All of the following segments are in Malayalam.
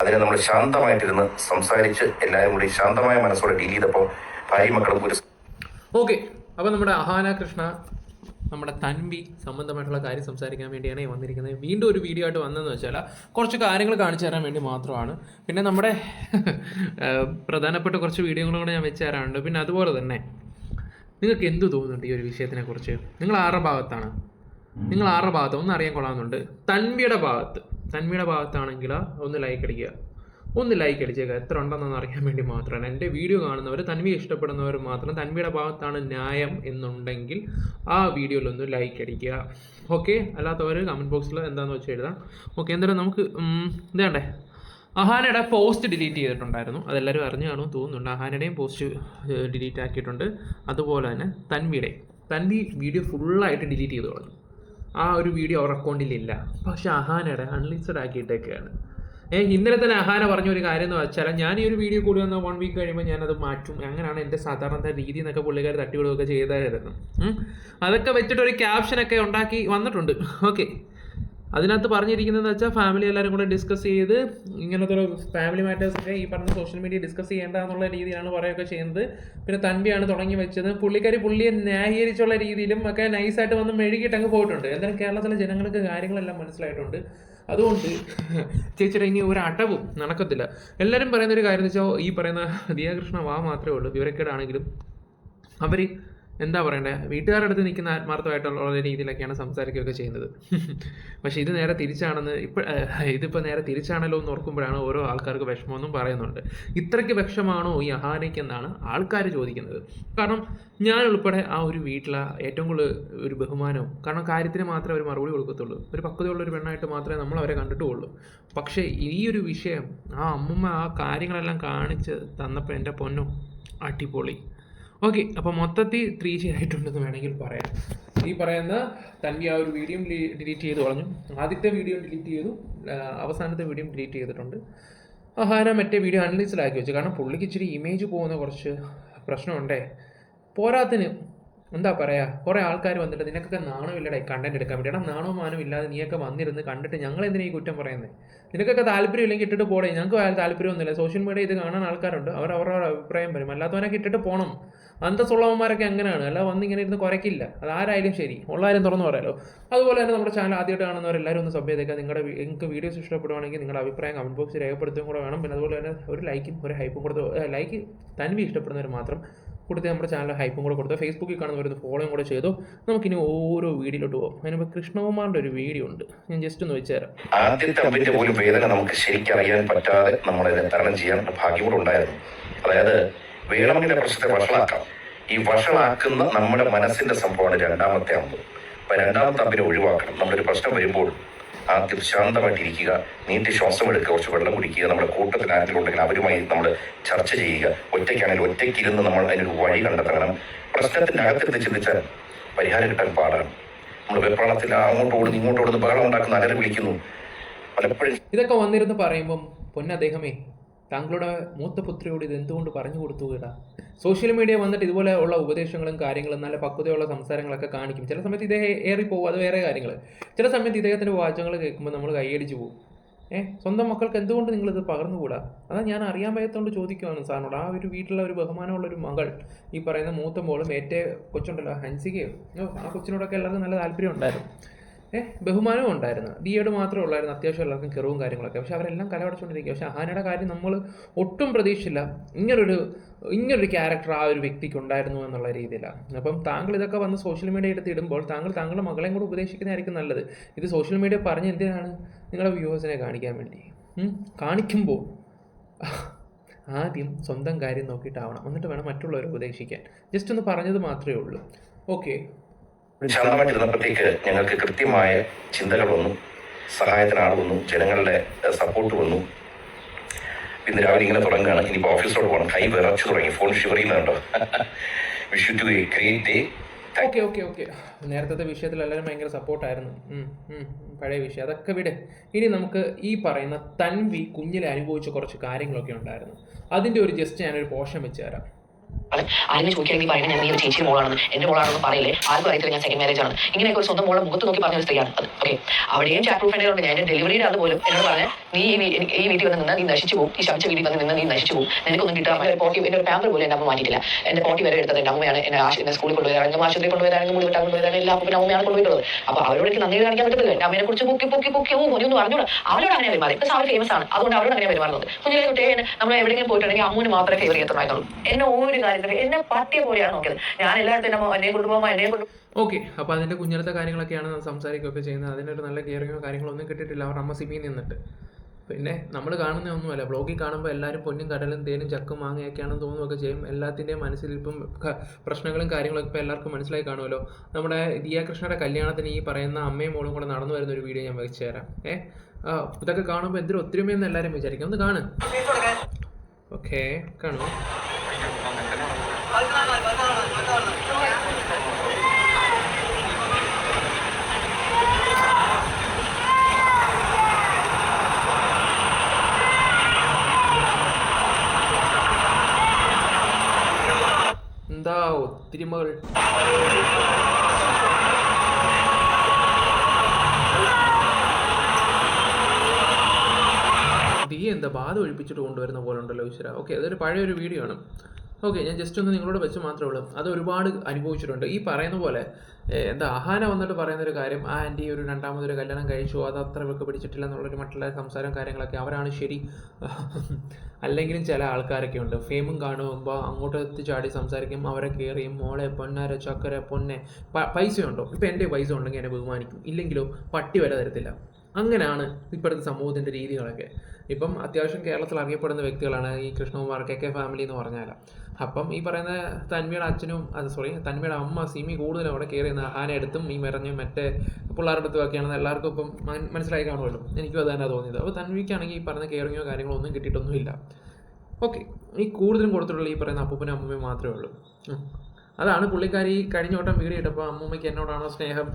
അതിനെ നമ്മൾ ശാന്തമായിട്ടിരുന്ന് സംസാരിച്ച് എല്ലാവരും കൂടി ശാന്തമായ മനസ്സോടെ ഡീൽ ചെയ്തപ്പോൾ ഭാര്യ മക്കളും ഒരു ഓക്കെ. അപ്പോൾ നമ്മുടെ അഹാന കൃഷ്ണ നമ്മുടെ തൻവി സംബന്ധമായിട്ടുള്ള കാര്യം സംസാരിക്കാൻ വേണ്ടിയാണ് വന്നിരിക്കുന്നത്. വീണ്ടും ഒരു വീഡിയോ ആയിട്ട് വന്നതെന്ന് വെച്ചാൽ കുറച്ച് കാര്യങ്ങൾ കാണിച്ചു തരാൻ വേണ്ടി മാത്രമാണ്. പിന്നെ നമ്മുടെ പ്രധാനപ്പെട്ട കുറച്ച് വീഡിയോകളും കൂടെ ഞാൻ വെച്ച് തരാറുണ്ട്. പിന്നെ അതുപോലെ തന്നെ നിങ്ങൾക്ക് എന്ത് തോന്നുന്നുണ്ട് ഈ ഒരു വിഷയത്തിനെ കുറിച്ച്? നിങ്ങൾ ആരുടെ ഭാഗത്താണ്? നിങ്ങൾ ആരുടെ ഭാഗത്ത് ഒന്ന് അറിയാൻ കൊള്ളാമെന്നുണ്ട്. തൻവിയുടെ ഭാഗത്താണെങ്കിൽ ഒന്ന് ലൈക്ക് അടിക്കുക, ഒന്ന് ലൈക്ക് അടിച്ചേക്കുക. എത്ര ഉണ്ടെന്നൊന്ന് അറിയാൻ വേണ്ടി മാത്രമാണ്. എൻ്റെ വീഡിയോ കാണുന്നവർ, തൻവിയെ ഇഷ്ടപ്പെടുന്നവർ മാത്രം തൻവിയുടെ ഭാഗത്താണ് ന്യായം എന്നുണ്ടെങ്കിൽ ആ വീഡിയോയിലൊന്ന് ലൈക്ക് അടിക്കുക. ഓക്കെ, അല്ലാത്തവർ കമൻറ്റ് ബോക്സിൽ എന്താണെന്ന് വെച്ച് എഴുതാം. ഓക്കെ, എന്തായാലും നമുക്ക് ഇതേണ്ടേ, അഹാനയുടെ പോസ്റ്റ് ഡിലീറ്റ് ചെയ്തിട്ടുണ്ടായിരുന്നു. അതെല്ലാവരും അറിഞ്ഞു കാണുമെന്ന് തോന്നുന്നുണ്ട്. അഹാനയുടെയും പോസ്റ്റ് ഡിലീറ്റ് ആക്കിയിട്ടുണ്ട്. അതുപോലെ തന്നെ തൻവി വീഡിയോ ഫുള്ളായിട്ട് ഡിലീറ്റ് ചെയ്ത് കളഞ്ഞു. ആ ഒരു വീഡിയോ അവർ അക്കൗണ്ടിലില്ല. പക്ഷേ അഹാനയുടെ അൺലിസ്റ്റഡ് ആക്കിയിട്ടൊക്കെയാണ്. ഇന്നലെ തന്നെ അഹാന പറഞ്ഞൊരു കാര്യം എന്ന് വെച്ചാൽ, ഞാൻ ഈ ഒരു വീഡിയോ കൂടി വന്ന 1 വീക്ക് കഴിയുമ്പോൾ ഞാനത് മാറ്റും, അങ്ങനെയാണ് എൻ്റെ സാധാരണ രീതി എന്നൊക്കെ പുള്ളിക്കാർ തട്ടിവിടുകയൊക്കെ ചെയ്തായിരുന്നു. അതൊക്കെ വെച്ചിട്ടൊരു ക്യാപ്ഷനൊക്കെ ഉണ്ടാക്കി വന്നിട്ടുണ്ട്. ഓക്കെ, അതിനകത്ത് പറഞ്ഞിരിക്കുന്നതെന്ന് വെച്ചാൽ ഫാമിലി എല്ലാവരും കൂടെ ഡിസ്കസ് ചെയ്ത് ഇങ്ങനത്തെ ഒരു ഫാമിലി മാറ്റേഴ്സൊക്കെ ഈ പറഞ്ഞ സോഷ്യൽ മീഡിയ ഡിസ്കസ് ചെയ്യേണ്ട എന്നുള്ള രീതിയിലാണ് പറയുകയൊക്കെ ചെയ്യുന്നത്. പിന്നെ തൻവിയാണ് തുടങ്ങി വെച്ചത്. പുള്ളിയെ ന്യായീകരിച്ചുള്ള രീതിയിലും ഒക്കെ നൈസായിട്ട് വന്ന് മെഴുകിയിട്ട് അങ്ങ് പോയിട്ടുണ്ട്. എന്തായാലും കേരളത്തിലെ ജനങ്ങൾക്ക് കാര്യങ്ങളെല്ലാം മനസ്സിലായിട്ടുണ്ട്. അതുകൊണ്ട് ചേച്ചിയുടെ ഇനി ഒരു അടവും നടക്കത്തില്ല. എല്ലാവരും പറയുന്നൊരു കാര്യം എന്ന് വെച്ചാൽ, ഈ പറയുന്ന ദിയാകൃഷ്ണ മാത്രമേ ഉള്ളൂ വിവരക്കേടാണെങ്കിലും അവർ എന്താ പറയണ്ടേ, വീട്ടുകാരുടെ അടുത്ത് നിൽക്കുന്ന ആത്മാർത്ഥമായിട്ടുള്ള രീതിയിലൊക്കെയാണ് സംസാരിക്കുകയൊക്കെ ചെയ്യുന്നത്. പക്ഷേ ഇത് നേരെ തിരിച്ചാണെന്ന് ഇതിപ്പോൾ നേരെ തിരിച്ചാണല്ലോ എന്ന് ഓർക്കുമ്പോഴാണ് ഓരോ ആൾക്കാർക്ക് വിഷമമൊന്നും പറയുന്നുണ്ട്. ഇത്രയ്ക്ക് വിഷമാണോ ഈ അഹാനയ്ക്കെന്നാണ് ആൾക്കാർ ചോദിക്കുന്നത്. കാരണം ഞാൻ ഉൾപ്പെടെ ആ ഒരു വീട്ടിലെ ഏറ്റവും കൂടുതൽ ഒരു ബഹുമാനവും, കാരണം കാര്യത്തിന് മാത്രമേ അവർ മറുപടി കൊടുക്കത്തുള്ളൂ. ഒരു പക്വതയുള്ളൊരു പെണ്ണായിട്ട് മാത്രമേ നമ്മൾ അവരെ കണ്ടിട്ടുള്ളൂ. പക്ഷേ ഈ ഒരു വിഷയം ആ അമ്മൂമ്മ ആ കാര്യങ്ങളെല്ലാം കാണിച്ച് തന്നപ്പോൾ എൻ്റെ പൊന്നോ അടിപൊളി. ഓക്കെ, അപ്പോൾ മൊത്തത്തിൽ 3G ആയിട്ടുണ്ടെന്ന് വേണമെങ്കിൽ പറയാം. ഈ പറയുന്ന തൻവി ആ ഒരു വീഡിയോ ഡിലീറ്റ് ചെയ്ത് കളഞ്ഞു. ആദ്യത്തെ വീഡിയോ ഡിലീറ്റ് ചെയ്തു, അവസാനത്തെ വീഡിയോ ഡിലീറ്റ് ചെയ്തിട്ടുണ്ട്. അഹാന മറ്റേ വീഡിയോ അൺലിസ്റ്റഡ് ആക്കി വെച്ചു. കാരണം പുള്ളിക്ക് ഇച്ചിരി ഇമേജ് പോകുന്ന കുറച്ച് പ്രശ്നമുണ്ടേ. പോരാത്തിന് എന്താ പറയുക, കുറേ ആൾക്കാർ വന്നിട്ട് നിനക്കൊക്കെ നാണമില്ലടേ കണ്ടന്റ് എടുക്കാൻ വേണ്ടി. എടാ, നാണവും മാനവും ഇല്ലാതെ നീയൊക്കെ വന്നിരുന്ന് കണ്ടിട്ട് ഞങ്ങൾ എന്തിനാ ഈ കുറ്റം പറയുന്നത്? നിനക്കൊക്കെ താല്പര്യം ഇല്ലെങ്കിൽ ഇട്ടിട്ട് പോടേ. ഞങ്ങൾക്ക് താല്പര്യമൊന്നുമില്ല. സോഷ്യൽ മീഡിയ ഇത് കാണാൻ ആൾക്കാരുണ്ട്, അവരുടെ അഭിപ്രായം പറയും. അല്ലാത്തവനൊക്കെ ഇട്ടിട്ട് പോകണം. അന്തസ്സുള്ളവന്മാരൊക്കെ അങ്ങനെയാണ്, അല്ല വന്ന് ഇങ്ങനെ ഇരുന്ന് കുരയ്ക്കില്ല. അതാരായാലും ശരി, ഉള്ളാരും തുറന്നു പറയാലോ. അതുപോലെ തന്നെ നമ്മുടെ ചാനൽ ആദ്യമായിട്ട് കാണുന്നവരെല്ലാവരും ഒന്ന് സബ്സ്ക്രൈബ് നിങ്ങൾക്ക് വീഡിയോസ് ഇഷ്ടപ്പെടുവാണെങ്കിൽ നിങ്ങളുടെ അഭിപ്രായം കമൻറ്റ് ബോക്സിൽ രേഖപ്പെടുത്തുകയും കൂടെ വേണം. പിന്നെ അതുപോലെ തന്നെ ഒരു ലൈക്കും ഒരു ഹൈപ്പും കൊടുത്ത്, ലൈക്ക് തൻവി ഇഷ്ടപ്പെടുന്നവർ മാത്രം കൊടുത്ത് നമ്മുടെ ചാനൽ ഹൈപ്പും കൂടെ കൊടുത്ത്, ഫേസ്ബുക്കിൽ കാണുന്നവരൊന്ന് ഫോളോയും കൂടെ ചെയ്തു. നമുക്കിനി ഓരോ വീഡിയോയിലോട്ട് പോകും. അതിനിപ്പോൾ കൃഷ്ണകുമാറിൻ്റെ ഒരു വീഡിയോ ഉണ്ട്, ഞാൻ ജസ്റ്റ് ഒന്ന് വെച്ച് തരാം. ആദ്യത്തെ അമ്പിന്റെ പോലും വേദന നമുക്ക് ശരിക്കും അറിയാൻ പറ്റാതെ നമ്മളെ തരണം ചെയ്യാൻ ഭാഗ്യം കൂടെ ഉണ്ടായിരുന്നു. അതായത് വേണമെങ്കിലെ പ്രശ്നത്തെ വഷളാക്കാം. ഈ വഷളാക്കുന്ന നമ്മുടെ മനസ്സിന്റെ സംഭവമാണ് രണ്ടാമത്തെ അമ്പ്. അപ്പൊ രണ്ടാമത്തെ അമ്പിനെ ഒഴിവാക്കണം. നമ്മളൊരു പ്രശ്നം വരുമ്പോൾ ആദ്യം ശാന്തമായിട്ടിരിക്കുക, നീട്ടി ശ്വാസം എടുക്കുക, കുറച്ച് വെള്ളം കുടിക്കുക, നമ്മുടെ കൂട്ടത്തിൽ ആരെങ്കിലും ഉണ്ടെങ്കിൽ അവരുമായി നമ്മൾ ചർച്ച ചെയ്യുക. ഒറ്റയ്ക്കാണെങ്കിൽ ഒറ്റയ്ക്കിരുന്ന് നമ്മൾ അതിനൊരു വഴി കണ്ടെത്തണം. പ്രശ്നത്തിന്റെ അകത്തെടുത്ത് ചിന്തിച്ചാൽ പരിഹാരം കിട്ടാൻ പാടാണ്. നമ്മൾ വെപ്രാളത്തിൽ അങ്ങോട്ടോടുന്ന് ഇങ്ങോട്ടോടുന്ന് ബഹളം ഉണ്ടാക്കുന്ന അലറി വിളിക്കുന്നു. പലപ്പോഴും ഇതൊക്കെ വന്നിരുന്ന് പറയുമ്പം പൊന്നദ്ദേഹമേ, താങ്കളുടെ മൂത്ത പുത്രിയോട് ഇത് എന്തുകൊണ്ട് പറഞ്ഞു കൊടുത്തു കേട്ടാ? സോഷ്യൽ മീഡിയ വന്നിട്ട് ഇതുപോലെ ഉള്ള ഉപദേശങ്ങളും കാര്യങ്ങളും നല്ല പക്വതയുള്ള സംസാരങ്ങളൊക്കെ കാണിക്കും. ചില സമയത്ത് ഇദ്ദേഹം ഏറിപ്പോവും, അത് വേറെ കാര്യങ്ങൾ. ചില സമയത്ത് ഇദ്ദേഹത്തിൻ്റെ വാചകങ്ങൾ കേൾക്കുമ്പോൾ നമ്മൾ കൈയടിച്ച് പോകും. സ്വന്തം മക്കൾക്ക് എന്തുകൊണ്ട് നിങ്ങളിത് പകർന്നുകൂടാ? അതാ ഞാൻ അറിയാൻ വയ്യാത്തതുകൊണ്ട് ചോദിക്കുകയാണ് സാറിനോട്. ആ ഒരു വീട്ടിലുള്ള ഒരു ബഹുമാനമുള്ളൊരു മകൾ, ഈ പറയുന്ന മൂത്ത മോളും ഏറ്റവും കൊച്ചുണ്ടല്ലോ ഹൻസികയോ, ആ കൊച്ചിനോടൊക്കെ എല്ലാവർക്കും നല്ല താല്പര്യം ഉണ്ടായിരുന്നു. ബഹുമാനവും ഉണ്ടായിരുന്നു. ദിയോട് മാത്രമേ ഉള്ളായിരുന്നു അത്യാവശ്യം എല്ലാവർക്കും കെറുവും കാര്യങ്ങളൊക്കെ. പക്ഷെ അവരെല്ലാം കലവടച്ചുകൊണ്ടിരിക്കുക. പക്ഷെ അഹാനയുടെ കാര്യം നമ്മൾ ഒട്ടും പ്രതീക്ഷിച്ചില്ല. ഇങ്ങനൊരു ക്യാരക്ടർ ആ ഒരു വ്യക്തിക്ക് ഉണ്ടായിരുന്നു എന്നുള്ള രീതിയിലാണ്. അപ്പം താങ്കൾ ഇതൊക്കെ വന്ന് സോഷ്യൽ മീഡിയ എടുത്ത് ഇടുമ്പോൾ താങ്കളുടെ മകളെയും കൂടെ ഉപദേശിക്കുന്നതായിരിക്കും നല്ലത്. ഇത് സോഷ്യൽ മീഡിയ പറഞ്ഞ് എന്തിനാണ്? നിങ്ങളുടെ വ്യൂവേഴ്സിനെ കാണിക്കാൻ വേണ്ടി. കാണിക്കുമ്പോൾ ആദ്യം സ്വന്തം കാര്യം നോക്കിയിട്ടാവണം, എന്നിട്ട് വേണം മറ്റുള്ളവരെ ഉപദേശിക്കാൻ. ജസ്റ്റ് ഒന്ന് പറഞ്ഞത് മാത്രമേ ഉള്ളൂ. ഓക്കെ, ശാന്തമായിട്ടിരുന്നപ്പോഴത്തേക്ക് ഞങ്ങൾക്ക് കൃത്യമായ ചിന്തകൾ വന്നു, സഹായത്തിനാൾ വന്നു, ജനങ്ങളുടെ സപ്പോർട്ട് വന്നു. ഇന്ന് രാവിലെ ഇങ്ങനെ തുടങ്ങുകയാണ്. ഇനിയിപ്പോൾ ഓഫീസിലോട്ട് പോകണം. കൈ വിറച്ചു തുടങ്ങി, ഫോൺ ഷിവർ ചെയ്യുന്നുണ്ടോ? Wish you to a great day. Okay. നേരത്തെ വിഷയത്തിൽ എല്ലാവരും ഭയങ്കര സപ്പോർട്ടായിരുന്നു. പഴയ വിഷയം അതൊക്കെ വിട്. ഇനി നമുക്ക് ഈ പറയുന്ന തൻവി കുഞ്ഞിലെ അനുഭവിച്ച കുറച്ച് കാര്യങ്ങളൊക്കെ ഉണ്ടായിരുന്നു. അതിൻ്റെ ഒരു ജസ്റ്റ് ഞാനൊരു പോർഷൻ വെച്ച് തരാം. ആരെങ്കിലും ചോദിക്കുകയാണെങ്കിൽ പറയുന്നത് ഞാൻ നീ ഒരു ചേച്ചിയുടെ മോളാണെന്ന്, എന്റെ മോളാണെന്ന് പറയില്ലേ, ആർക്കും അറിയത്തില്ല ഞാൻ സെക്കൻഡ് മാരേജ് ആണ്. ഇങ്ങനെയൊക്കെ ഒരു സ്വന്തം മോളെ മുഖത്ത് നോക്കി പറഞ്ഞ ഒരു സ്ത്രീയാണ് അത്. ഓക്കെ, അവിടെയും ചാറ്റ് പ്രൂഫ് ഉണ്ട്. ഞാൻ എന്റെ ഡെലിവറിയുടെ അത് പോലും എന്നോട് പറഞ്ഞ നീ ഈ വീട്ടിൽ വന്ന് നിന്ന് നീ നശിച്ചു പോകും, ഈ ശമിച്ച വീട്ടിൽ വന്ന് നിന്ന് നീ നശിച്ചു പോകും, നിനക്കൊന്നും കിട്ടാൻ പോട്ടി എന്റെ ഒരു പാമ്പർ പോലും എന്റെ അമ്മ മാറ്റിയിട്ടില്ല. എന്റെ പോട്ടി വരെ എടുത്തത് എന്റെ അമ്മയാണ്. എന്നെ സ്കൂളിൽ കൊണ്ടുപോയതാണെങ്കിലും ആശുപത്രി കൊണ്ടുപോയതാണെങ്കിലും മുടി വെട്ടാൻ കൊണ്ടുപോയതാണെങ്കിലും എല്ലാം അപ്പം അമ്മയാണ് കൊണ്ടുപോയിട്ടുള്ളത്. അപ്പൊ അവരോട് എനിക്ക് നന്ദി കാണിക്കാൻ പറ്റത്തില്ല. എന്റെ അമ്മയെ കുറിച്ച് പൊക്കി പൊക്കി പൊക്കി ഒന്നും അറിഞ്ഞൂടാ. അവരോട് അങ്ങനെ പെരുമാറി. ബിക്കോസ് അവർ ഫേമസ് ആണ്, അതുകൊണ്ട് അവരോട് അങ്ങനെ പെരുമാറുന്നത്. കുഞ്ഞിലെ കുട്ടിയെ നമ്മൾ എവിടെയെങ്കിലും പോയിട്ടുണ്ടെങ്കിൽ അമ്മൂന് മാത്രമേ ഫേവർ ചെയ്യത്തുള്ളൂ. എന്നെ ഒരു കാര്യത്തിൽ എന്നെ പട്ടിയെ പോലെയാണ് നോക്കിയത്. ഞാൻ എല്ലായിടത്തും എന്നെ കൊണ്ടുപോകുമ്പോൾ എന്നെ കൊണ്ട് ഓക്കെ. അപ്പോൾ അതിൻ്റെ കുഞ്ഞിലത്തെ കാര്യങ്ങളൊക്കെയാണ് സംസാരിക്കുകയൊക്കെ ചെയ്യുന്നത്. അതിനൊരു നല്ല കെയറിങ്ങോ കാര്യങ്ങളോ ഒന്നും കിട്ടിയിട്ടില്ല അവരുടെ അമ്മ സിമിയിൽ നിന്നിട്ട്. പിന്നെ നമ്മൾ കാണുന്ന ഒന്നുമല്ല, ബ്ലോഗിൽ കാണുമ്പോൾ എല്ലാവരും പൊന്നും കടലും തേനും ചക്കും മാങ്ങയൊക്കെയാണെന്ന് തോന്നുകയൊക്കെ ചെയ്യും. എല്ലാത്തിൻ്റെയും മനസ്സിൽ ഇപ്പം പ്രശ്നങ്ങളും കാര്യങ്ങളൊക്കെ ഇപ്പോൾ എല്ലാവർക്കും മനസ്സിലായി കാണുമല്ലോ. നമ്മുടെ ദിയ കൃഷ്ണയുടെ കല്യാണത്തിന് ഈ പറയുന്ന അമ്മയും മോളും കൂടെ നടന്നു വരുന്ന ഒരു വീഡിയോ ഞാൻ വെച്ച് തരാം. ഇതൊക്കെ കാണുമ്പോൾ എന്തൊരു ഒത്തൊരുമയെന്ന് എല്ലാവരും വിചാരിക്കും. ഒന്ന് കാണും. ഓക്കെ, കാണുമോ? എന്താ ഒത്തിരിമകൾ. ദിയ എന്താ ബാധ ഒഴിപ്പിച്ചിട്ട് കൊണ്ടുവരുന്ന പോലെ ഉണ്ടല്ലോ ഈശ്വര. ഓക്കെ, അതൊരു പഴയൊരു വീഡിയോ ആണ്. ഓക്കെ, ഞാൻ ജസ്റ്റ് ഒന്ന് നിങ്ങളോട് വെച്ച് മാത്രമേ ഉള്ളൂ. അത് ഒരുപാട് അനുഭവിച്ചിട്ടുണ്ട്. ഈ പറയുന്ന പോലെ എന്താ അഹാന വന്നിട്ട് പറയുന്നൊരു കാര്യം, ആ ആൻറ്റി ഒരു രണ്ടാമതൊരു കല്യാണം കഴിച്ചു, അത് അത്ര വെക്ക് പിടിച്ചിട്ടില്ല എന്നുള്ളൊരു മറ്റുള്ള സംസാരം കാര്യങ്ങളൊക്കെ അവരാണ് ശരി. അല്ലെങ്കിലും ചില ആൾക്കാരൊക്കെ ഉണ്ട് ഫെയിമും കാണുമ്പോൾ അങ്ങോട്ട് എത്തിച്ചാടി സംസാരിക്കും, അവരെ കയറിയും മോളെ പൊന്നാര ചക്കര പൊന്നെ പൈസയുണ്ടോ, ഇപ്പം എൻ്റെ പൈസ ഉണ്ടെങ്കിൽ എന്നെ ബഹുമാനിക്കും, ഇല്ലെങ്കിലോ പട്ടി വരെ തരത്തില്ല. അങ്ങനെയാണ് ഇപ്പോഴത്തെ സമൂഹത്തിൻ്റെ രീതികളൊക്കെ. ഇപ്പം അത്യാവശ്യം കേരളത്തിൽ അറിയപ്പെടുന്ന വ്യക്തികളാണ് ഈ കൃഷ്ണകുമാർ KK ഫാമിലി എന്ന് പറഞ്ഞാൽ. അപ്പം ഈ പറയുന്ന തന്മയുടെ അച്ഛനും തന്മയുടെ അമ്മ സിമി കൂടുതലും അവിടെ കയറി അഹാന എടുത്തും ഈ മെറഞ്ഞും മറ്റേ പിള്ളേരുടെ അടുത്തും ഒക്കെയാണെന്ന് എല്ലാവർക്കും ഇപ്പം മനസ്സിലായി കാണുമല്ലോ. എനിക്കും അത് തന്നെ തോന്നിയത്. അപ്പോൾ തന്വിക്കാണെങ്കിൽ ഈ പറയുന്ന കെയറിങ്ങോ കാര്യങ്ങളോ ഒന്നും കിട്ടിയിട്ടൊന്നുമില്ല. ഓക്കെ, ഈ കൂടുതലും കൊടുത്തിട്ടുള്ള ഈ പറയുന്ന അപ്പൂപ്പനും അമ്മൂമ്മയും മാത്രമേ ഉള്ളൂ. അതാണ് പുള്ളിക്കാരി കഴിഞ്ഞ വട്ടം വീഡിയോ ഇട്ടപ്പോൾ അമ്മൂമ്മയ്ക്ക് എന്നോടാണോ സ്നേഹം,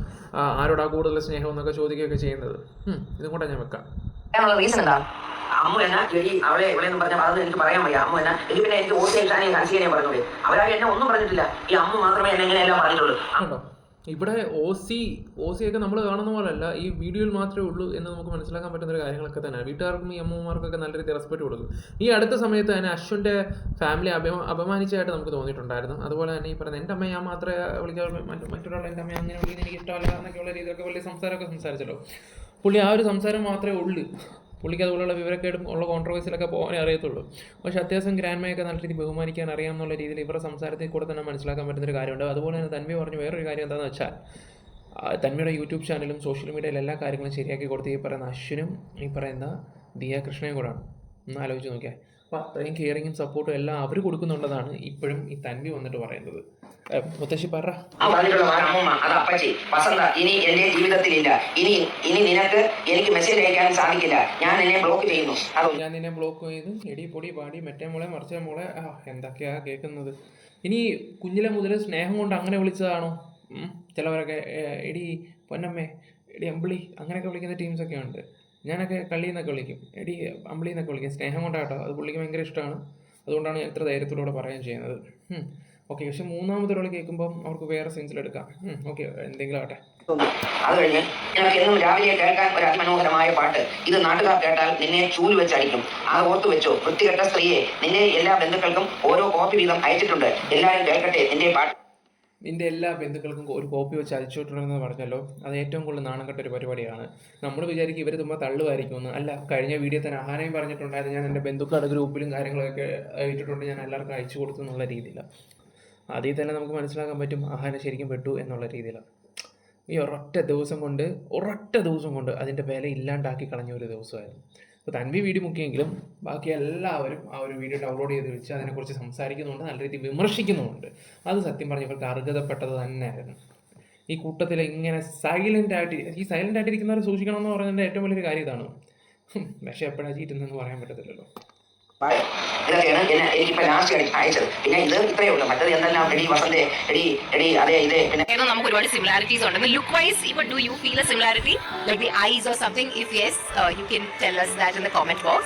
ആരോടാ കൂടുതൽ സ്നേഹം എന്നൊക്കെ ചോദിക്കുകയൊക്കെ ചെയ്യുന്നത്. ഇതും കൂടെ ഞാൻ വെക്കാം. റീസൺ എന്താ? അമ്മ എന്നാ അവളെ ഇവിടെ എന്ന് പറഞ്ഞാൽ അതൊന്നും എനിക്ക് പറയാൻ വയ്യ. അമ്മ എന്നാ എനിക്ക് പിന്നെ എനിക്ക് ഓസിയെ ഹൻസിയെ പറഞ്ഞോളൂ. അവരാരും എന്നെ ഒന്നും പറഞ്ഞിട്ടില്ല. ഈ അമ്മ മാത്രമേ എന്നെ എങ്ങനെയെല്ലാം പറഞ്ഞിട്ടുള്ളൂ. ഇവിടെ OC നമ്മൾ കാണുന്ന പോലല്ല, ഈ വീഡിയോയിൽ മാത്രമേ ഉള്ളൂ എന്ന് നമുക്ക് മനസ്സിലാക്കാൻ പറ്റുന്ന കാര്യങ്ങളൊക്കെ തന്നെയാണ്. വീട്ടുകാർക്കും ഈ അമ്മമാർക്കൊക്കെ നല്ല രീതിയിൽ റെസ്പെക്ട് കൊടുക്കും. ഈ അടുത്ത സമയത്ത് തന്നെ അശ്വിൻ്റെ ഫാമിലി അപമാനിച്ചായിട്ട് നമുക്ക് തോന്നിയിട്ടുണ്ടായിരുന്നു. അതുപോലെ തന്നെ ഈ പറയുന്നത് എൻ്റെ അമ്മ ഞാൻ മാത്രമേ വിളിക്കാറുള്ളൂ, മറ്റൊരാൾ എൻ്റെ അമ്മ അങ്ങനെ വിളിക്കുന്നത് എനിക്ക് ഇഷ്ടമല്ല എന്നൊക്കെയുള്ള രീതിയിലൊക്കെ വലിയ സംസാരമൊക്കെ സംസാരിച്ചല്ലോ. പുള്ളി ആ ഒരു സംസാരം മാത്രമേ ഉള്ളൂ. പുള്ളിക്ക് അതുപോലുള്ള വിവരക്കേടും ഉള്ള കോൺട്രവേഴ്സിലൊക്കെ പോകാനേ അറിയത്തുള്ളൂ. പക്ഷേ അത്യാവശ്യം ഗ്രാൻഡ്മയൊക്കെ നല്ല രീതിയിൽ ബഹുമാനിക്കാൻ അറിയാമെന്നുള്ള രീതിയിൽ ഇവരുടെ സംസാരത്തിൽ കൂടെ തന്നെ മനസ്സിലാക്കാൻ പറ്റുന്നൊരു കാര്യമുണ്ട്. അതുപോലെ തന്നെ തന്മ പറഞ്ഞു വേറൊരു കാര്യം എന്താണെന്ന് വെച്ചാൽ, തന്മയുടെ യൂട്യൂബ് ചാനലും സോഷ്യൽ മീഡിയയിലും എല്ലാ കാര്യങ്ങളും ശരിയാക്കി കൊടുത്ത് ഈ പറയുന്ന അശ്വിനും ഈ പറയുന്ന ദിയ കൃഷ്ണയും കൂടാണ്. ഒന്ന് ആലോചിച്ച് നോക്കിയാൽ. അപ്പോൾ അത്രയും കെയറിങ്ങും സപ്പോർട്ടും എല്ലാം അവർ കൊടുക്കുന്നുള്ളതാണ് ഇപ്പോഴും ഈ തന്മ വന്നിട്ട് പറയുന്നത്. മുത്തശ്ശി പറ. ഇനി എന്റെ ജീവിതത്തിലില്ല, ഇനി നിനക്ക് എനിക്ക് മെസ്സേജ് അയക്കാൻ സാധിക്കില്ല, ഞാൻ നിന്നെ ബ്ലോക്ക് ചെയ്യുന്നു. ഞാൻ നിന്നെ ബ്ലോക്ക് ചെയ്ത് എടി പൊടി പാടി മറ്റേ മോളെ മറിച്ച മോളെ എന്തൊക്കെയാ കേൾക്കുന്നത്. ഇനി കുഞ്ഞിലെ മുതൽ സ്നേഹം കൊണ്ട് അങ്ങനെ വിളിച്ചതാണോ? ചിലവരൊക്കെ എടി പൊന്നമ്മേ, എടി അമ്പിളി അങ്ങനെയൊക്കെ വിളിക്കുന്ന ടീംസൊക്കെ ഉണ്ട്. ഞാനൊക്കെ കള്ളിന്നൊക്കെ വിളിക്കും, എടി അമ്പിളി എന്നൊക്കെ വിളിക്കും. സ്നേഹം കൊണ്ടാട്ടോ, അത് പുള്ളിക്ക് ഭയങ്കര ഇഷ്ടമാണ്. അതുകൊണ്ടാണ് ഞാൻ ഇത്ര ധൈര്യത്തിലൂടെ പറയാൻ ചെയ്യുന്നത്. ഓക്കെ, പക്ഷെ മൂന്നാമതൊരാൾ കേൾക്കുമ്പോൾ അവർക്ക് വേറെ സെൻസിലെടുക്കാം. ഓക്കെ, എന്തെങ്കിലും ആട്ടെ. അത് കഴിഞ്ഞ് ഞങ്ങൾക്ക് എന്നും രാവിലെ കേൾക്കാൻ ഒരു അതിമനോഹരമായ പാട്ട്. ഇത് നാട്ടുകാർ കേട്ടാൽ നിന്നെ ചൂല് വെച്ചടിക്കും. അത് ഓർത്തു വെച്ചോ വൃത്തികെട്ട സ്ത്രീയെ. നിന്റെ എല്ലാ ബന്ധുക്കൾക്കും ഓരോ കോപ്പി വീതം അയച്ചിട്ടുണ്ട്. എല്ലാവരും കേൾക്കട്ടെ നിന്റെ പാട്ട്. നിൻ്റെ എല്ലാ ബന്ധുക്കൾക്കും ഒരു കോപ്പി വെച്ച് അയച്ചിട്ടുണ്ടെന്ന് പറഞ്ഞല്ലോ, അത് ഏറ്റവും കൂടുതൽ നാണം കെട്ടൊരു പരിപാടിയാണ്. നമ്മൾ വിചാരിക്കും ഇവർ തുമ്പ തള്ളുമായിരിക്കുമെന്ന്. അല്ല, കഴിഞ്ഞ വീഡിയോ തന്നെ അഹാനയും പറഞ്ഞിട്ടുണ്ടായിരുന്നു, ഞാൻ എൻ്റെ ബന്ധുക്കളുടെ ഗ്രൂപ്പിലും കാര്യങ്ങളൊക്കെ ഇട്ടിട്ടുണ്ട്, ഞാൻ എല്ലാവർക്കും അയച്ചു കൊടുത്തു എന്നുള്ള രീതിയിലാണ്. അതിൽ തന്നെ നമുക്ക് മനസ്സിലാക്കാൻ പറ്റും അഹാന ശരിക്കും പെട്ടു എന്നുള്ള രീതിയിലാണ്. ഈ ഒരൊറ്റ ദിവസം കൊണ്ട് അതിൻ്റെ വില ഇല്ലാണ്ടാക്കി കളഞ്ഞ ഒരു ദിവസമായിരുന്നു. അപ്പോൾ തൻവി വീഡിയോ മുക്കിയെങ്കിലും ബാക്കി എല്ലാവരും ആ ഒരു വീഡിയോ ഡൗൺലോഡ് ചെയ്ത് വെച്ച് അതിനെക്കുറിച്ച് സംസാരിക്കുന്നുണ്ട്, നല്ല രീതിയിൽ വിമർശിക്കുന്നുമുണ്ട്. അത് സത്യം പറഞ്ഞ ഇവർക്ക് അർഹതപ്പെട്ടത് തന്നെയായിരുന്നു. ഈ കൂട്ടത്തിൽ ഇങ്ങനെ സൈലൻ്റ് ആയിട്ടിരിക്കുന്നവരെ സൂക്ഷിക്കണമെന്ന് പറയുന്നതിൻ്റെ ഏറ്റവും വലിയൊരു കാര്യം ഇതാണ്. പക്ഷേ എപ്പോഴാണ് ചീറ്റുന്നതെന്ന് പറയാൻ പറ്റത്തില്ലല്ലോ. ഇതൊക്കെയാണ് എനിക്കിപ്പോ ലാസ്റ്റ് അയച്ചത്. പിന്നെ ഇത് ഇത്രയേ ഉള്ളൂ. മറ്റത് എന്തെല്ലാം എടി വസന്തേ എടി അതെ ഇതേ. പിന്നെ നമുക്ക് ഒരുപാട് സിമിലാരിറ്റീസ് ഉണ്ട്. Look wise even do you feel a similarity like the eyes or something? If yes, you can tell us that in the comment box.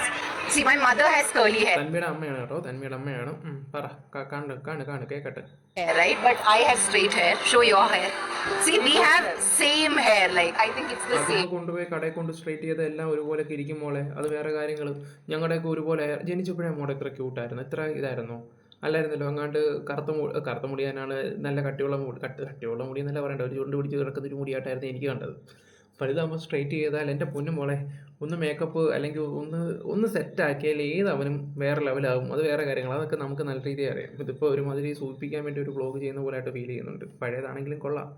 See, my mother has curly hair, തന്മയുടെ അമ്മയാണ് കേട്ടോ, തന്മയുടെ അമ്മയാണ്. പറ, കാണു കേക്കട്ടെ. right? But I have straight hair. Show your hair. See, we have same hair. Like, I think it's the അതൊക്കെ same. കൊണ്ടുപോയി കടയിൽ കൊണ്ട് സ്ട്രൈറ്റ് ചെയ്ത് എല്ലാം ഒരുപോലെ ഇരിക്കും മോളെ. അത് വേറെ കാര്യങ്ങൾ. ഞങ്ങളുടെയൊക്കെ ഒരുപോലെ ജനിച്ചപ്പോഴേ മോളെ ഇത്ര ക്യൂട്ടായിരുന്നു, ഇത്ര ഇതായിരുന്നു അല്ലായിരുന്നല്ലോ. അങ്ങാണ്ട് കറുത്ത മുടിയാനാണ്, നല്ല കട്ടിയുള്ള മുടി എന്നല്ല പറയണ്ട, ഒരു ചുണ്ട് പിടിച്ച് കിടക്കുന്ന ഒരു മുടിയായിട്ടായിരുന്നു എനിക്ക് കണ്ടത്. വലുതാകുമ്പോൾ സ്ട്രൈറ്റ് ചെയ്താൽ എൻ്റെ പൊന്നു മോളെ ഒന്ന് മേക്കപ്പ് അല്ലെങ്കിൽ ഒന്ന് സെറ്റാക്കിയാൽ ഏതവനും വേറെ ലെവലാകും. അത് വേറെ കാര്യങ്ങൾ, അതൊക്കെ നമുക്ക് നല്ല രീതിയിൽ അറിയാം. ഇതിപ്പോൾ ഒരുമാതിരി സൂചിപ്പിക്കാൻ വേണ്ടി ഒരു വ്ലോഗ് ചെയ്യുന്ന പോലെയായിട്ട് ഫീൽ ചെയ്യുന്നുണ്ട്. പഴയതാണെങ്കിലും കൊള്ളാം.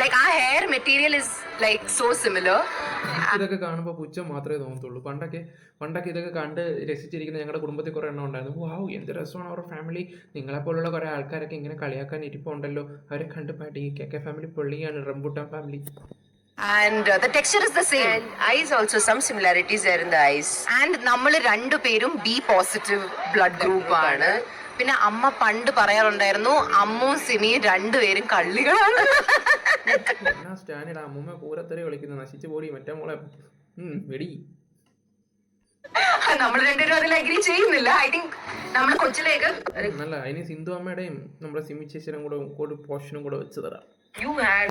Like, our hair material is like so similar. ഇതൊക്കെ കാണുമ്പോൾ പുച്ഛം മാത്രമേ തോന്നത്തുള്ളൂ. പണ്ടൊക്കെ ഇതൊക്കെ കണ്ട് രസിച്ചിരിക്കുന്ന ഞങ്ങളുടെ കുടുംബത്തിൽ കുറേ എണ്ണം ഉണ്ടായിരുന്നു. വാവ്, എന്ത് രസമാണ് അവരുടെ ഫാമിലി, നിങ്ങളെപ്പോലുള്ള കുറേ ആൾക്കാരൊക്കെ ഇങ്ങനെ കളിയാക്കാൻ ഇരിപ്പുണ്ടല്ലോ, അവരെ കണ്ട് പാടി KK ഫാമിലി പൊള്ളിയാണ്, rambutan family. And the texture is the same. And eyes also, some similarities there in the eyes. And നമ്മൾ രണ്ടുപേരും B positive blood group ആണ്. പിന്നെ അമ്മ പണ്ട് പറയാറുണ്ടായിരുന്നു അമ്മും സിമിയും രണ്ടുപേരും കള്ളികളാണ്. എന്നാ സ്റ്റാൻഡേർഡ് അമ്മൂമ്മ പൂരത്തറി കളിക്കുന്നത്, നശിച്ചു പോടി മറ്റേ മോളെ വെടി. നമ്മൾ രണ്ടുപേരും അതിൽ അഗ്രി ചെയ്യുന്നില്ല. ഐ തിങ്ക് നമ്മൾ കൊച്ചിലേക്ക് നല്ല അതിന് സിന്ധു അമ്മയുടെയും നമ്മുടെ സിമി ചേച്ചിയും കൂടെ പോർഷനും കൂടെ വെച്ച് തരാം. You had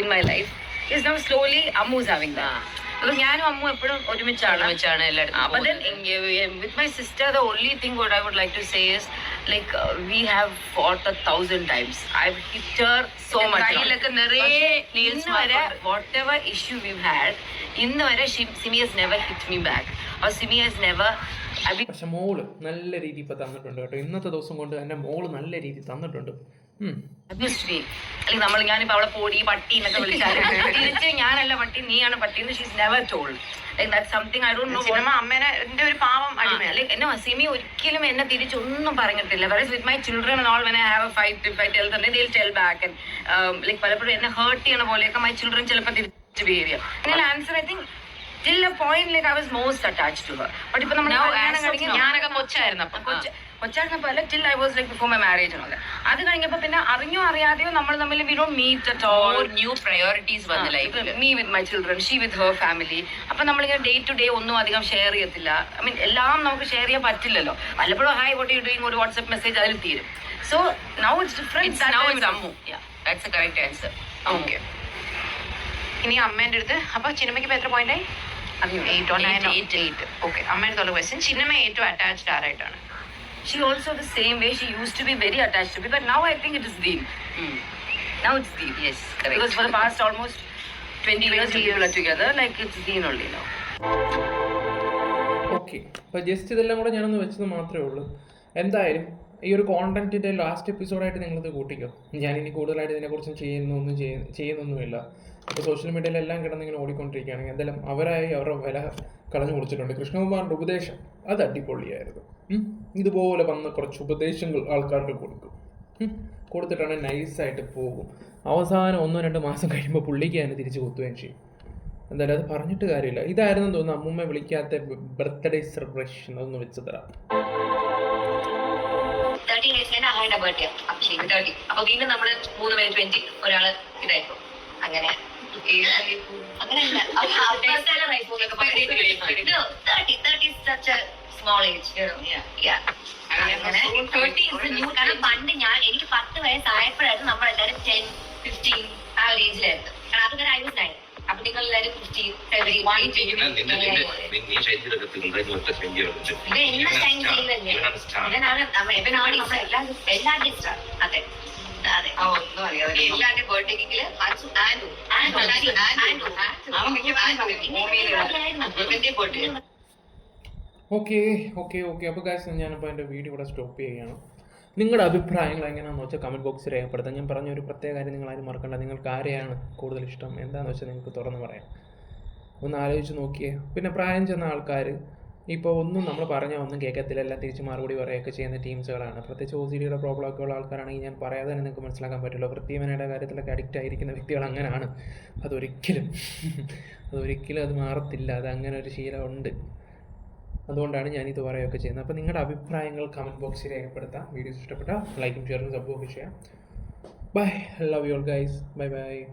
in my life is now slowly Ammu's having that. Because ഞാനും അമ്മു എപ്പോഴും ഒരുമിച്ചാണ് എല്ലായിടത്തും. But then with my sister, the only thing what I would like to say is like we have fought 1,000 times. I've hit her so much. കയ്യിലൊക്കെ നിറയെ nails വരെ whatever issue we've had, ഇന്ന് വരെ Simi has never hit me back. Or Simi has never. പക്ഷെ മോള് നല്ല രീതി ഇപ്പൊ തന്നിട്ടുണ്ട് കേട്ടോ. ഇന്നത്തെ ദിവസം കൊണ്ട് എൻ്റെ മോള് നല്ല രീതി തന്നിട്ടുണ്ട്. അല്ലെങ്കിൽ നമ്മൾ ഞാനിപ്പോ അവളെ പോടി പട്ടി എന്നൊക്കെ വിളിച്ചാലും തിരിച്ച് ഞാനല്ല പട്ടി, നീയാണ് പട്ടി എന്ന് she's never told. Like that something I don't know. അമ്മേനെ എന്റെ ഒരു പാവം അടിമ എന്നെ സിമി ഒരിക്കലും എന്നെ തിരിച്ചൊന്നും പറഞ്ഞിട്ടില്ല. Versus with my children and all when I have A fight, if I tell them they will tell back. And like പലപ്പോഴും എന്നെ ഹേർട്ട് ചെയ്യണ പോലെയൊക്കെ മൈ ചിൽഡ്രൻ ചിലപ്പോൾ തിരിച്ച് ബിഹേവ് ചെയ്യാം. എന്നാൽ answer I think till a point like I was most attached to her. But ഇപ്പൊ നമ്മൾ ഞാനൊക്കെ കൊച്ചായിരുന്നപ്പോ അല്ല, till I was like before my marriage and all that. അത് കഴിഞ്ഞപ്പോ പിന്നെ അറിഞ്ഞോ അറിയാതെയോ നമ്മൾ തമ്മിൽ we don't meet at all. New priorities വന്ന ലൈഫിൽ. Me with my children, she with her family. അപ്പൊ നമ്മളിങ്ങനെ ഡേ ടു ഡേ ഒന്നും അധികം ഷെയർ ചെയ്യത്തില്ല. ഐ മീൻ എല്ലാം നമുക്ക് ഷെയർ ചെയ്യാൻ പറ്റില്ലല്ലോ. വല്ലപ്പോഴും ഹായ് വാട്ട് യു ഡൂയിങ് ഒരു വാട്സ്ആപ്പ് മെസ്സേജ് അതിൽ തീരും. So now it's different. Now it's Ammu. Yeah, that's the correct answer. Okay. ഇനി അമ്മേന്റെ അടുത്ത് അപ്പൊ ചിന്നമ്മയ്ക്ക് ഇപ്പൊ എത്ര പോയിന്റ് ആയി? 8 or 9. 8. Okay. അമ്മയുടെ ക്വസ്റ്റ്യൻ, ചിന്നമ്മ ഏറ്റവും attached ആരായിട്ടാണ്? She also the same way she used to be very attached to me, but now I think it is Deep. Now it's Deep. Yes, correct. Because for the past almost 20 years we are together, like it's Deep only now. Okay, അപ്പോൾ ജസ്റ്റ് ഇതെല്ലാം കൂടെ ഞാനൊന്ന് വെച്ചത് മാത്രമേ ഉള്ളൂ. എന്തായാലും ഈ ഒരു കോണ്ടന്റിൻ്റെ ലാസ്റ്റ് എപ്പിസോഡായിട്ട് നിങ്ങളിത് കൂട്ടിക്കോ. ഞാനിനി കൂടുതലായിട്ട് ഇതിനെക്കുറിച്ച് ചെയ്യുന്നൊന്നുമില്ല. ഇപ്പോൾ സോഷ്യൽ മീഡിയയിലെല്ലാം കിടന്നിങ്ങനെ ഓടിക്കൊണ്ടിരിക്കുകയാണെങ്കിൽ എന്തായാലും അവരായി അവരുടെ വില കളഞ്ഞു കൊടുത്തിട്ടുണ്ട്. കൃഷ്ണകുമാറിൻ്റെ ഉപദേശം അത് അടിപൊളിയായിരുന്നു. ഇതുപോലെ വന്ന കുറച്ച് ഉപദേശങ്ങൾ ആൾക്കാർക്ക് കൊടുത്തിട്ടാണ് നൈസായിട്ട് പോകും. അവസാനം 1-2 മാസം കഴിയുമ്പോൾ പുള്ളിക്ക് തന്നെ തിരിച്ച് കുത്തുകയും ചെയ്യും. എന്തായാലും അത് പറഞ്ഞിട്ട് കാര്യമില്ല. ഇതായിരുന്നു തോന്നുന്നു അമ്മൂമ്മ വിളിക്കാത്ത ബർത്ത്ഡേ സെലിബ്രേഷൻ. അതൊന്ന് വെച്ച് തരാം. 13 years അഹായുടെ ബർത്ത്ഡേ അഭിഷേക് 30. അപ്പൊ വീണ്ടും നമ്മള് 3 പേര് 20, ഒരാള് ഇതായിരുന്നു. അങ്ങനെ പണ്ട് എനിക്ക് 10 വയസ്സായപ്പോഴായിരുന്നു നമ്മളെല്ലാരും 10, 15 ആ ഒരു ഏജിലായിരുന്നു. കാരണം അതുവരെ I was 9. അപ്പൊ നിങ്ങൾ എല്ലാവരും 15, 17, അതെ അതെ ഒന്നും അറിയാതെ എല്ലാവരുടെ ബർത്ത്ഡേക്കില് ഓക്കെ അപ്പോൾ ഗൈസ് ഞാനിപ്പോൾ എൻ്റെ വീഡിയോ ഇവിടെ സ്റ്റോപ്പ് ചെയ്യുകയാണ്. നിങ്ങളുടെ അഭിപ്രായങ്ങൾ എങ്ങനെയാണെന്ന് വെച്ചാൽ കമൻറ്റ് ബോക്സിൽ രേഖപ്പെടുത്താം. ഞാൻ പറഞ്ഞ ഒരു പ്രത്യേക കാര്യം നിങ്ങളാരും മറക്കണ്ട. നിങ്ങൾക്ക് ആരെയാണ് കൂടുതൽ ഇഷ്ടം എന്താണെന്ന് വെച്ചാൽ നിങ്ങൾക്ക് തുറന്ന് പറയാം. ഒന്ന് ആലോചിച്ച് നോക്കിയേ. പിന്നെ പ്രായം ചെന്ന ആൾക്കാർ ഇപ്പോൾ ഒന്നും നമ്മൾ പറഞ്ഞാൽ ഒന്നും കേൾക്കത്തില്ല, എല്ലാം തിരിച്ച് മറുപടി പറയുകയൊക്കെ ചെയ്യുന്ന ടീംസുകളാണ്. പ്രത്യേകിച്ച് OCDയുടെ പ്രോബ്ലം ഒക്കെ ഉള്ള ആൾക്കാരാണെങ്കിൽ ഞാൻ പറയാതെ തന്നെ നിങ്ങൾക്ക് മനസ്സിലാക്കാൻ പറ്റുമല്ലോ. വൃത്തിമനയുടെ കാര്യത്തിലൊക്കെ അഡിക്റ്റ് ആയിരിക്കുന്ന വ്യക്തികൾ അങ്ങനെയാണ്. അതൊരിക്കലും അത് മാറത്തില്ല. അത് അങ്ങനെ ഒരു ശീലമുണ്ട്. അതുകൊണ്ടാണ് ഞാനിത് പറയുകയൊക്കെ ചെയ്യുന്നത്. അപ്പോൾ നിങ്ങളുടെ അഭിപ്രായങ്ങൾ കമൻറ്റ് ബോക്സിൽ രേഖപ്പെടുത്താം. വീഡിയോസ് ഇഷ്ടപ്പെട്ടാൽ ലൈക്കും ഷെയറും സബ്ബൊക്കെ ചെയ്യാം. Bye, love you all guys. By.